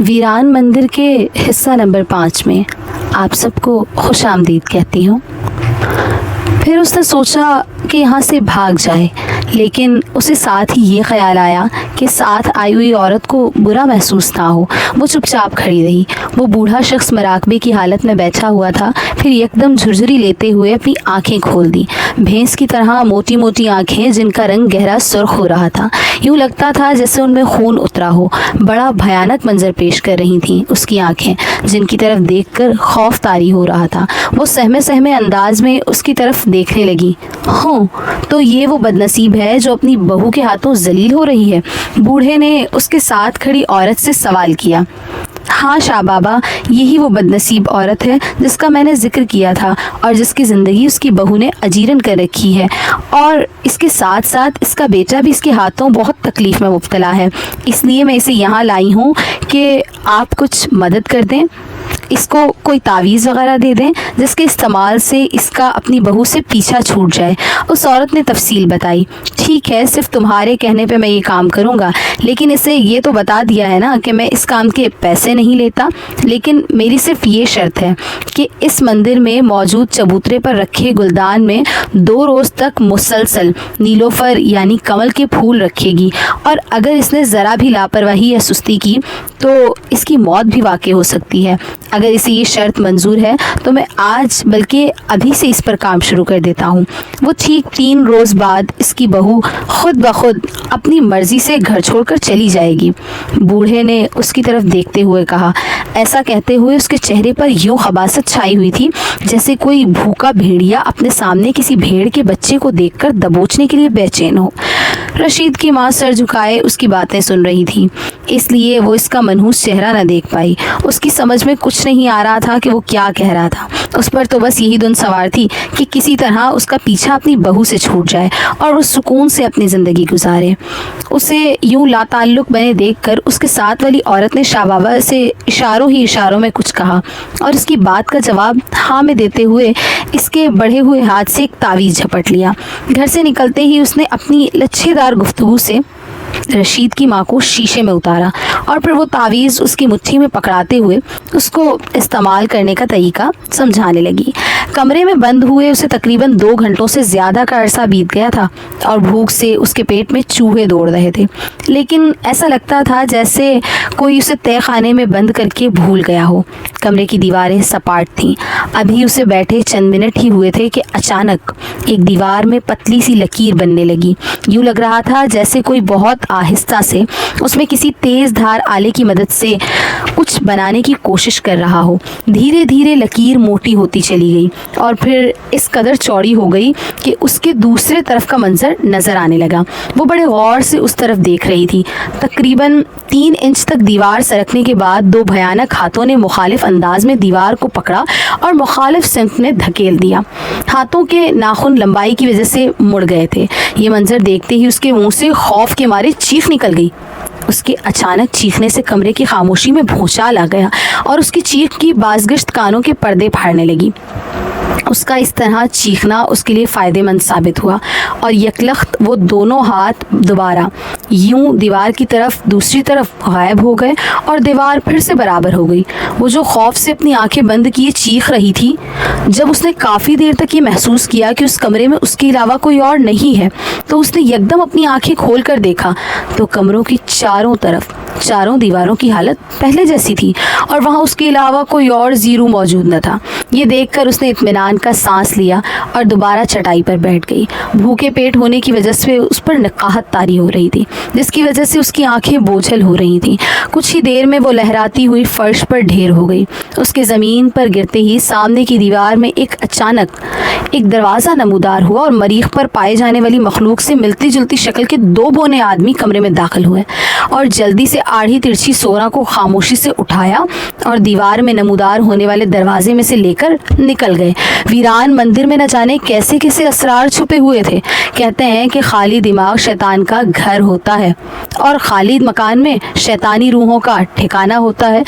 वीरान मंदिर के हिस्सा नंबर 5 में आप सबको खुश आमदीद कहती हूँ। फिर उसने सोचा कि यहाँ से भाग जाए, लेकिन उसे साथ ही ये ख्याल आया कि साथ आई हुई औरत को बुरा महसूस ना हो। वो चुपचाप खड़ी रही। वो बूढ़ा शख्स मराकबे की हालत में बैठा हुआ था। फिर एकदम झुरझुरी लेते हुए अपनी आंखें खोल दी। भैंस की तरह मोटी मोटी आंखें जिनका रंग गहरा सुर्ख हो रहा था। यूँ लगता था जैसे उनमें खून उतरा हो। बड़ा भयानक मंजर पेश कर रही थीं उसकी आंखें, जिनकी तरफ देखकर खौफ तारी हो रहा था। वो सहमे सहमे अंदाज में उसकी तरफ देखने लगी। हो तो ये वो बदनसीब है जो अपनी बहू के हाथों जलील हो रही है। बूढ़े ने उसके साथ खड़ी औरत से सवाल किया। हाँ शाह बाबा, यही वो बदनसीब औरत है जिसका मैंने जिक्र किया था और जिसकी ज़िंदगी उसकी बहू ने अजीरन कर रखी है, और इसके साथ साथ इसका बेटा भी इसके हाथों बहुत तकलीफ़ में मुब्तला है। इसलिए मैं इसे यहाँ लाई हूँ कि आप कुछ मदद कर दें, इसको कोई तावीज़ वगैरह दे दें जिसके इस्तेमाल से इसका अपनी बहू से पीछा छूट जाए। उस औरत ने तफसील बताई। ठीक है, सिर्फ तुम्हारे कहने पे मैं ये काम करूँगा, लेकिन इसे ये तो बता दिया है ना कि मैं इस काम के पैसे नहीं लेता। लेकिन मेरी सिर्फ ये शर्त है कि इस मंदिर में मौजूद चबूतरे पर रखे गुलदान में 2 रोज़ तक मुसलसल नीलोफर यानी कमल के फूल रखेगी, और अगर इसने ज़रा भी लापरवाही या सुस्ती की तो इसकी मौत भी वाक़ई हो सकती है। अगर इसे ये शर्त मंजूर है तो मैं आज बल्कि अभी से इस पर काम शुरू कर देता हूँ। वो ठीक 3 रोज़ बाद इसकी बहू खुद ब खुद अपनी मर्ज़ी से घर छोड़कर चली जाएगी। बूढ़े ने उसकी तरफ देखते हुए कहा। ऐसा कहते हुए उसके चेहरे पर यूँ खबासत छाई हुई थी जैसे कोई भूखा भेड़िया अपने सामने किसी भेड़ के बच्चे को देखकर दबोचने के लिए बेचैन हो। रशीद की माँ सर झुकाए उसकी बातें सुन रही थी, इसलिए वो इसका मनहूस चेहरा न देख पाई। उसकी समझ में कुछ नहीं आ रहा था कि वो क्या कह रहा था। उस पर तो बस यही धुन सवार थी कि किसी तरह उसका पीछा अपनी बहू से छूट जाए और वो सुकून से अपनी ज़िंदगी गुजारे। उसे यूँ लाताल्लुक़ बने देखकर उसके साथ वाली औरत ने शाह बाबा से इशारों में कुछ कहा, और इसकी बात का जवाब हाँ में देते हुए इसके बढ़े हुए हाथ से एक तावीज़ झपट लिया। घर से निकलते ही उसने अपनी लच्छेदार गुफ्तगू से रशीद की माँ को शीशे में उतारा और फिर वो तावीज़ उसकी मुट्ठी में पकड़ाते हुए उसको इस्तेमाल करने का तरीका समझाने लगी। कमरे में बंद हुए उसे तकरीबन 2 घंटों से ज़्यादा का अरसा बीत गया था और भूख से उसके पेट में चूहे दौड़ रहे थे, लेकिन ऐसा लगता था जैसे कोई उसे तय खाने में बंद करके भूल गया हो। कमरे की दीवारें सपाट थीं। अभी उसे बैठे चंद मिनट ही हुए थे कि अचानक एक दीवार में पतली सी लकीर बनने लगी। यूँ लग रहा था जैसे कोई बहुत आहिस्ता से उसमें किसी तेज़ धार आले की मदद से कुछ बनाने की कोशिश कर रहा हो। धीरे धीरे लकीर मोटी होती चली गई और फिर इस कदर चौड़ी हो गई कि उसके दूसरे तरफ का मंजर नज़र आने लगा। वो बड़े गौर से उस तरफ देख रही थी। तकरीबन 3 इंच तक दीवार सरकने के बाद 2 भयानक हाथों ने मुखालिफ अंदाज में दीवार को पकड़ा और मुखालिफ सिमत में धकेल दिया। हाथों के नाखून लंबाई की वजह से मुड़ गए थे। ये मंजर देखते ही उसके मुंह से खौफ के मारे चीख निकल गई। उसके अचानक चीखने से कमरे की खामोशी में भूचाल आ गया और उसकी चीख की बाज़गश्त कानों के पर्दे फाड़ने लगी। उसका इस तरह चीखना उसके लिए फ़ायदेमंद साबित हुआ और यकलख्त वो दोनों हाथ दोबारा यूं दीवार की तरफ दूसरी तरफ गायब हो गए और दीवार फिर से बराबर हो गई। वो जो खौफ से अपनी आंखें बंद किए चीख रही थी, जब उसने काफ़ी देर तक ये महसूस किया कि उस कमरे में उसके अलावा कोई और नहीं है, तो उसने यकदम अपनी आंखें खोल कर देखा तो कमरों की चारों दीवारों की हालत पहले जैसी थी और वहाँ उसके अलावा कोई और जीरू मौजूद न था। ये देखकर उसने इत्मीनान का सांस लिया और दोबारा चटाई पर बैठ गई। भूखे पेट होने की वजह से उस पर नकाहत तारी हो रही थी, जिसकी वजह से उसकी आंखें बोझल हो रही थीं। कुछ ही देर में वो लहराती हुई फर्श पर ढेर हो गई। उसके ज़मीन पर गिरते ही सामने की दीवार में अचानक एक दरवाज़ा नमूदार हुआ और मरीख पर पाए जाने वाली मखलूक से मिलती जुलती शक्ल के 2 बौने आदमी कमरे में दाखिल हुए और जल्दी से आड़ी तिरछी सोरा को खामोशी से उठाया और दीवार में नमूदार होने वाले दरवाजे में से लेकर निकल गए। वीरान मंदिर में न जाने कैसे कैसे असरार छुपे हुए थे। कहते हैं कि खाली दिमाग शैतान का घर होता है और खाली मकान में शैतानी रूहों का ठिकाना होता है।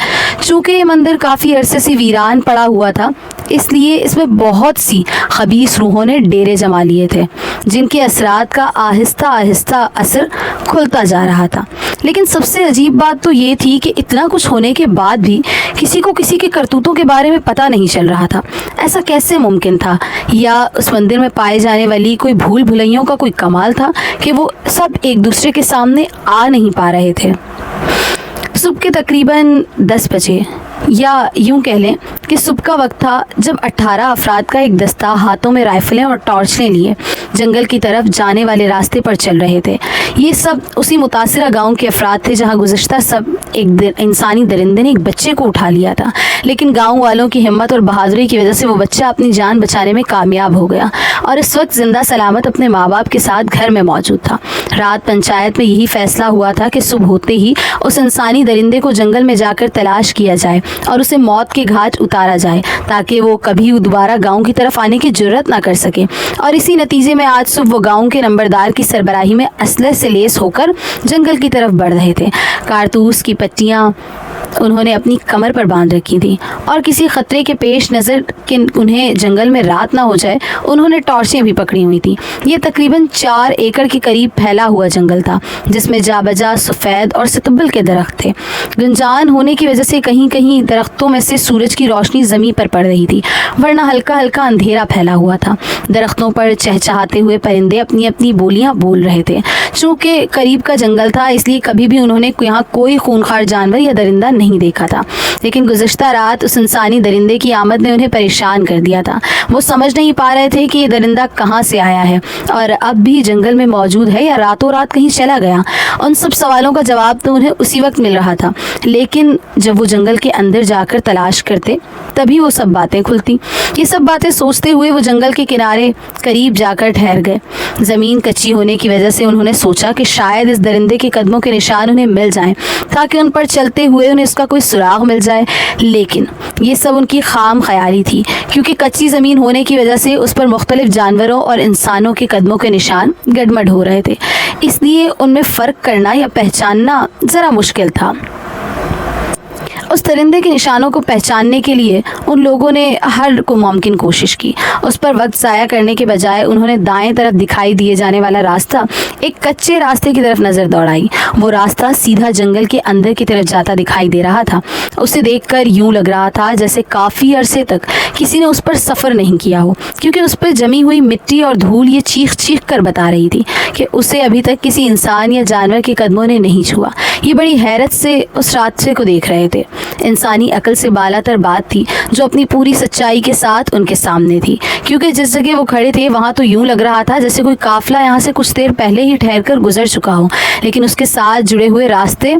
چونکہ یہ مندر کافی عرصے سے ویران پڑا ہوا تھا، اس لیے اس میں بہت سی خبیث روحوں نے ڈیرے جما لیے تھے، جن کے اثرات کا آہستہ آہستہ اثر کھلتا جا رہا تھا۔ لیکن سب سے عجیب بات تو یہ تھی کہ اتنا کچھ ہونے کے بعد بھی کسی کو کسی کے کرتوتوں کے بارے میں پتہ نہیں چل رہا تھا۔ ایسا کیسے ممکن تھا؟ یا اس مندر میں پائے جانے والی کوئی بھول بھلائیوں کا کوئی کمال تھا کہ وہ سب ایک دوسرے کے سامنے آ نہیں پا رہے تھے؟ صبح کے تقریباً 10 بجے، یا یوں کہہ لیں کہ صبح کا وقت تھا، جب 18 افراد کا ایک دستہ ہاتھوں میں رائفلیں اور ٹارچیں لیے جنگل کی طرف جانے والے راستے پر چل رہے تھے۔ یہ سب اسی متاثرہ گاؤں کے افراد تھے جہاں گزشتہ سب ایک انسانی درندے نے ایک بچے کو اٹھا لیا تھا، لیکن گاؤں والوں کی ہمت اور بہادری کی وجہ سے وہ بچہ اپنی جان بچانے میں کامیاب ہو گیا اور اس وقت زندہ سلامت اپنے ماں باپ کے ساتھ گھر میں موجود تھا۔ رات پنچایت میں یہی فیصلہ ہوا تھا کہ صبح ہوتے ہی اس انسانی درندے کو جنگل میں جا کر تلاش کیا جائے اور اسے موت کے گھاٹ اتارا جائے تاکہ وہ کبھی دوبارہ گاؤں کی طرف آنے کی جرت نہ کر سکے۔ اور اسی نتیجے میں آج صبح وہ گاؤں کے نمبردار کی سربراہی میں اسلحے سے لیس ہو کر جنگل کی طرف بڑھ رہے تھے۔ کارتوس کی پٹیاں انہوں نے اپنی کمر پر باندھ رکھی تھی اور کسی خطرے کے پیش نظر کہ انہیں جنگل میں رات نہ ہو جائے انہوں نے ٹارچیں بھی پکڑی ہوئی تھیں۔ یہ تقریباً 4 ایکڑ کے قریب پھیلا ہوا جنگل تھا جس میں جا بجا سفید اور ستبل کے درخت تھے۔ گنجان ہونے کی وجہ سے کہیں کہیں درختوں میں سے سورج کی روشنی زمین پر پڑ رہی تھی، ورنہ ہلکا ہلکا اندھیرا پھیلا ہوا تھا۔ درختوں پر چہچہاتے ہوئے پرندے اپنی اپنی بولیاں بول رہے تھے۔ چونکہ قریب کا جنگل تھا اس لیے کبھی بھی انہوں نے یہاں کوئی خونخوار جانور یا درندہ نہیں دیکھا تھا، لیکن گزشتہ رات اس انسانی درندے کی آمد نے انہیں پریشان کر دیا تھا۔ وہ سمجھ نہیں پا رہے تھے کہ یہ درندہ کہاں سے آیا ہے اور اب بھی جنگل میں موجود ہے یا راتوں رات کہیں چلا گیا۔ ان سب سوالوں کا جواب تو انہیں اسی وقت مل رہا تھا، لیکن جب وہ جنگل کے اندر جا کر تلاش کرتے تبھی وہ سب باتیں کھلتی۔ یہ سب باتیں سوچتے ہوئے وہ جنگل کے کنارے قریب جا کر ٹھہر گئے۔ زمین کچی ہونے کی وجہ سے انہوں نے سوچا کہ شاید اس درندے کے قدموں کے نشان انہیں مل جائیں تاکہ ان پر چلتے ہوئے انہیں اس کا کوئی سراغ مل جائے، لیکن یہ سب ان کی خام خیالی تھی کیونکہ کچی زمین ہونے کی وجہ سے اس پر مختلف جانوروں اور انسانوں کے قدموں کے نشان گڈمڈ ہو رہے تھے، اس لیے ان میں فرق کرنا یا پہچاننا ذرا مشکل تھا۔ اس درندے کے نشانوں کو پہچاننے کے لیے ان لوگوں نے ہر کو ممکن کوشش کی۔ اس پر وقت ضائع کرنے کے بجائے انہوں نے دائیں طرف دکھائی دیے جانے والا راستہ، ایک کچے راستے کی طرف نظر دوڑائی۔ وہ راستہ سیدھا جنگل کے اندر کی طرف جاتا دکھائی دے رہا تھا۔ اسے دیکھ کر یوں لگ رہا تھا جیسے کافی عرصے تک کسی نے اس پر سفر نہیں کیا ہو، کیونکہ اس پر جمی ہوئی مٹی اور دھول یہ چیخ چیخ کر بتا رہی تھی کہ اسے ابھی تک کسی انسان یا جانور کے قدموں نے نہیں چھوا۔ یہ بڑی حیرت سے اس راستے کو دیکھ رہے تھے۔ انسانی عقل سے بالا تر بات تھی جو اپنی پوری سچائی کے ساتھ ان کے سامنے تھی، کیونکہ جس جگہ وہ کھڑے تھے وہاں تو یوں لگ رہا تھا جیسے کوئی قافلہ یہاں سے کچھ دیر پہلے ہی ٹھہر کر گزر چکا ہو، لیکن اس کے ساتھ جڑے ہوئے راستے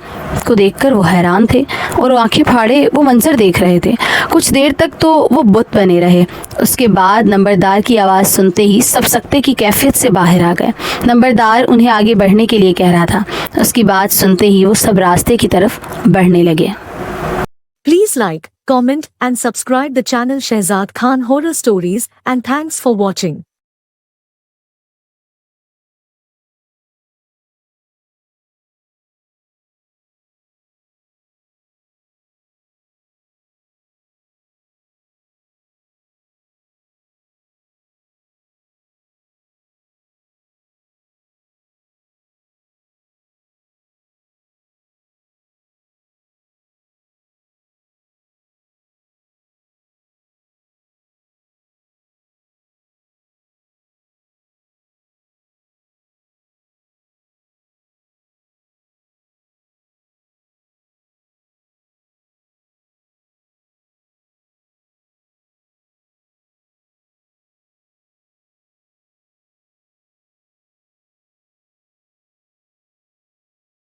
کو دیکھ کر وہ حیران تھے اور آنکھیں پھاڑے وہ منظر دیکھ رہے تھے۔ کچھ دیر تک تو وہ بت بنے رہے۔ اس کے بعد نمبردار کی آواز سنتے ہی سب سکتے کی کیفیت سے باہر آ گئے۔ نمبردار انہیں آگے بڑھنے کے لیے کہہ رہا تھا۔ اس کی بات سنتے ہی وہ سب راستے کی طرف بڑھنے لگے۔ Please like, comment and subscribe the channel Shehzad Khan Horror Stories and thanks for watching.